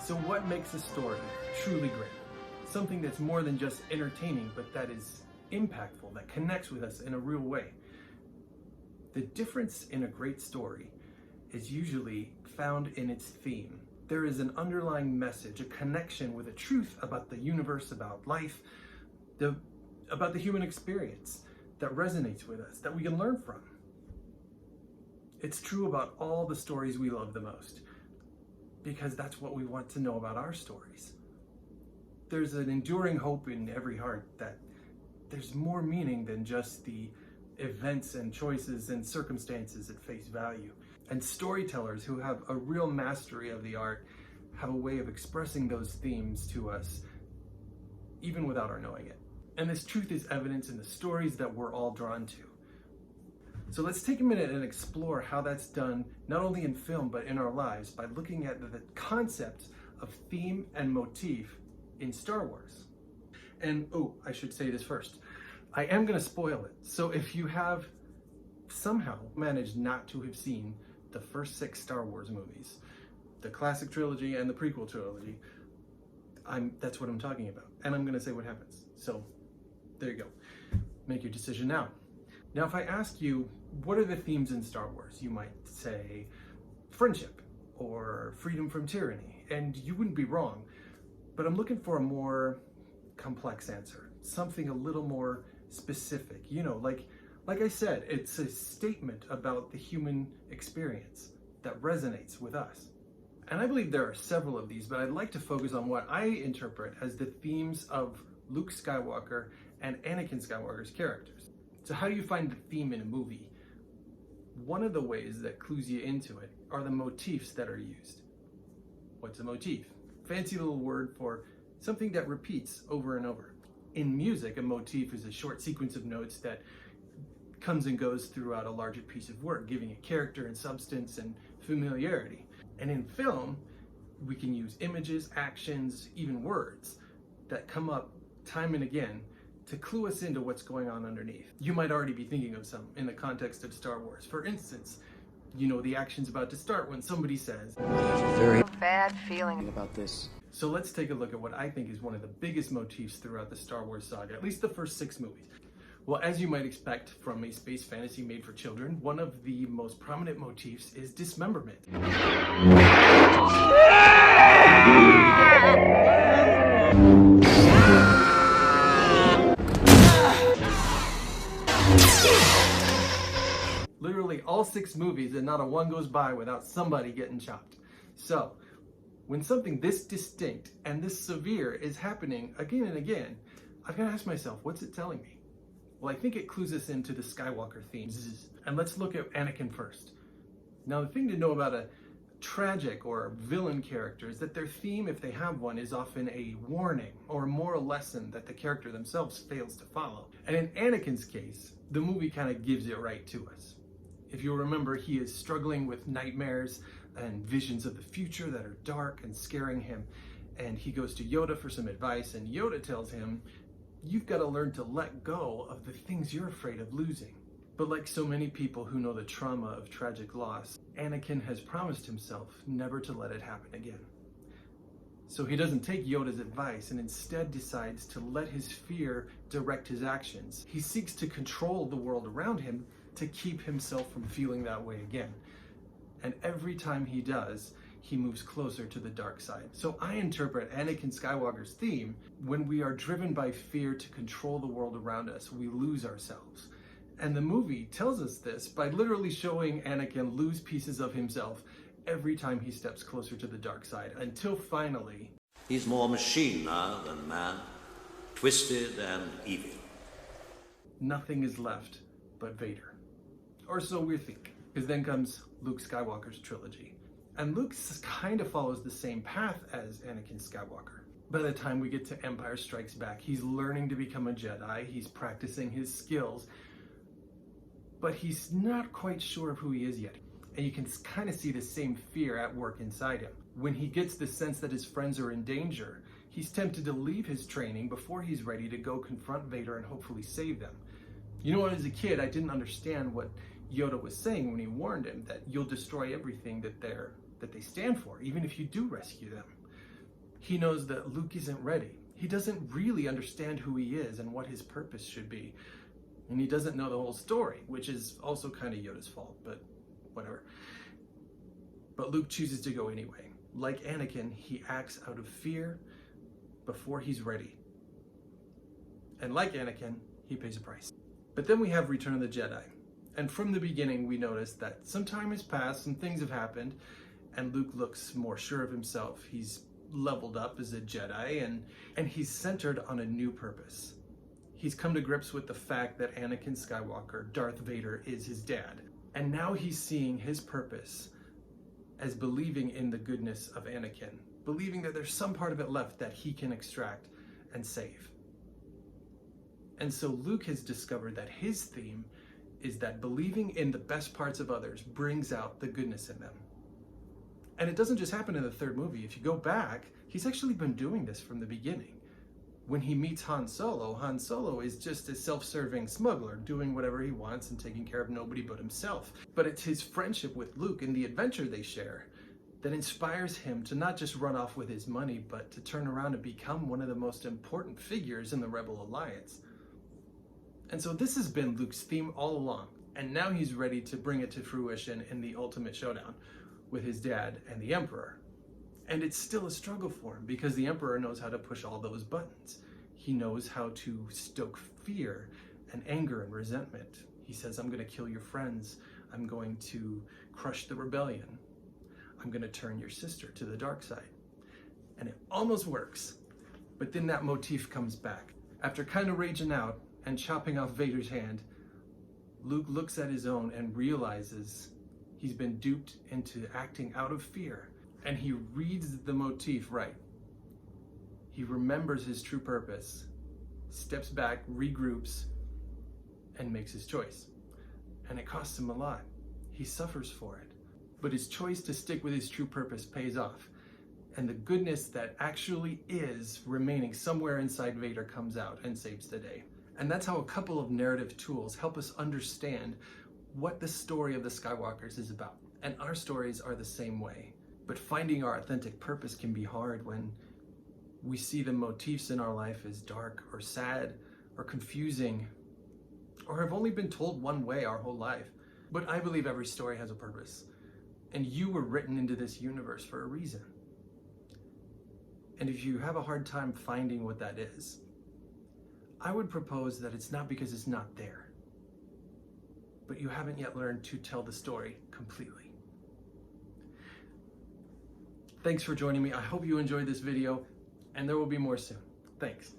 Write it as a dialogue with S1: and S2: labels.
S1: So what makes a story truly great? Something that's more than just entertaining, but that is impactful, that connects with us in a real way. The difference in a great story is usually found in its theme. There is an underlying message, a connection with a truth about the universe, about life, about the human experience that resonates with us, that we can learn from. It's true about all the stories we love the most, because that's what we want to know about our stories. There's an enduring hope in every heart that there's more meaning than just the events and choices and circumstances at face value. And storytellers who have a real mastery of the art have a way of expressing those themes to us, even without our knowing it. And this truth is evident in the stories that we're all drawn to. So let's take a minute and explore how that's done, not only in film, but in our lives, by looking at the concepts of theme and motif in Star Wars. And, I should say this first. I am going to spoil it. So if you have somehow managed not to have seen the first 6 Star Wars movies, the classic trilogy and the prequel trilogy, that's what I'm talking about. And I'm going to say what happens. So there you go. Make your decision now. Now, if I ask you, what are the themes in Star Wars? You might say friendship or freedom from tyranny, and you wouldn't be wrong. But I'm looking for a more complex answer, something a little more specific. Like I said, it's a statement about the human experience that resonates with us. And I believe there are several of these, but I'd like to focus on what I interpret as the themes of Luke Skywalker and Anakin Skywalker's characters. So how do you find the theme in a movie? One of the ways that clues you into it are the motifs that are used. What's a motif? Fancy little word for something that repeats over and over. In music, a motif is a short sequence of notes that comes and goes throughout a larger piece of work, giving it character and substance and familiarity. And in film, we can use images, actions, even words that come up time and again to clue us into what's going on underneath. You might already be thinking of some in the context of Star Wars. For instance, the action's about to start when somebody says,
S2: "I have a very bad feeling about this."
S1: So let's take a look at what I think is one of the biggest motifs throughout the Star Wars saga, at least the first 6 movies. Well, as you might expect from a space fantasy made for children, one of the most prominent motifs is dismemberment. Literally all 6 movies, and not a one goes by without somebody getting chopped. So, when something this distinct and this severe is happening again and again, I've got to ask myself, what's it telling me? Well, I think it clues us into the Skywalker themes. And let's look at Anakin first. Now, the thing to know about a tragic or villain character is that their theme, if they have one, is often a warning or a moral lesson that the character themselves fails to follow. And in Anakin's case, the movie kind of gives it right to us. If you'll remember, he is struggling with nightmares and visions of the future that are dark and scaring him. And he goes to Yoda for some advice, and Yoda tells him, you've got to learn to let go of the things you're afraid of losing. But like so many people who know the trauma of tragic loss, Anakin has promised himself never to let it happen again. So he doesn't take Yoda's advice and instead decides to let his fear direct his actions. He seeks to control the world around him to keep himself from feeling that way again. And every time he does, he moves closer to the dark side. So I interpret Anakin Skywalker's theme: when we are driven by fear to control the world around us, we lose ourselves. And the movie tells us this by literally showing Anakin lose pieces of himself every time he steps closer to the dark side, until finally...
S3: He's more machine now than man, twisted and evil.
S1: Nothing is left but Vader. Or so we think, because then comes Luke Skywalker's trilogy. And Luke kind of follows the same path as Anakin Skywalker. By the time we get to Empire Strikes Back, he's learning to become a Jedi, he's practicing his skills, but he's not quite sure of who he is yet. And you can kind of see the same fear at work inside him. When he gets the sense that his friends are in danger, he's tempted to leave his training before he's ready to go confront Vader and hopefully save them. As a kid, I didn't understand what Yoda was saying when he warned him that you'll destroy everything that they stand for, even if you do rescue them. He knows that Luke isn't ready. He doesn't really understand who he is and what his purpose should be. And he doesn't know the whole story, which is also kind of Yoda's fault, but whatever. But Luke chooses to go anyway. Like Anakin, he acts out of fear before he's ready. And like Anakin, he pays a price. But then we have Return of the Jedi. And from the beginning, we notice that some time has passed, some things have happened, and Luke looks more sure of himself. He's leveled up as a Jedi, and he's centered on a new purpose. He's come to grips with the fact that Anakin Skywalker, Darth Vader, is his dad. And now he's seeing his purpose as believing in the goodness of Anakin, believing that there's some part of it left that he can extract and save. And so Luke has discovered that his theme is that believing in the best parts of others brings out the goodness in them. And it doesn't just happen in the third movie. If you go back, he's actually been doing this from the beginning. When he meets Han Solo is just a self-serving smuggler doing whatever he wants and taking care of nobody but himself. But it's his friendship with Luke and the adventure they share that inspires him to not just run off with his money, but to turn around and become one of the most important figures in the Rebel Alliance. And so this has been Luke's theme all along, and now he's ready to bring it to fruition in the ultimate showdown with his dad and the Emperor. And it's still a struggle for him because the Emperor knows how to push all those buttons. He knows how to stoke fear and anger and resentment. He says, I'm going to kill your friends. I'm going to crush the rebellion. I'm going to turn your sister to the dark side. And it almost works. But then that motif comes back. After kind of raging out and chopping off Vader's hand, Luke looks at his own and realizes he's been duped into acting out of fear. And he reads the motif right. He remembers his true purpose, steps back, regroups, and makes his choice. And it costs him a lot. He suffers for it. But his choice to stick with his true purpose pays off. And the goodness that actually is remaining somewhere inside Vader comes out and saves the day. And that's how a couple of narrative tools help us understand what the story of the Skywalkers is about. And our stories are the same way. But finding our authentic purpose can be hard when we see the motifs in our life as dark or sad or confusing or have only been told one way our whole life. But I believe every story has a purpose. And you were written into this universe for a reason. And if you have a hard time finding what that is, I would propose that it's not because it's not there, but you haven't yet learned to tell the story completely. Thanks for joining me. I hope you enjoyed this video, and there will be more soon. Thanks.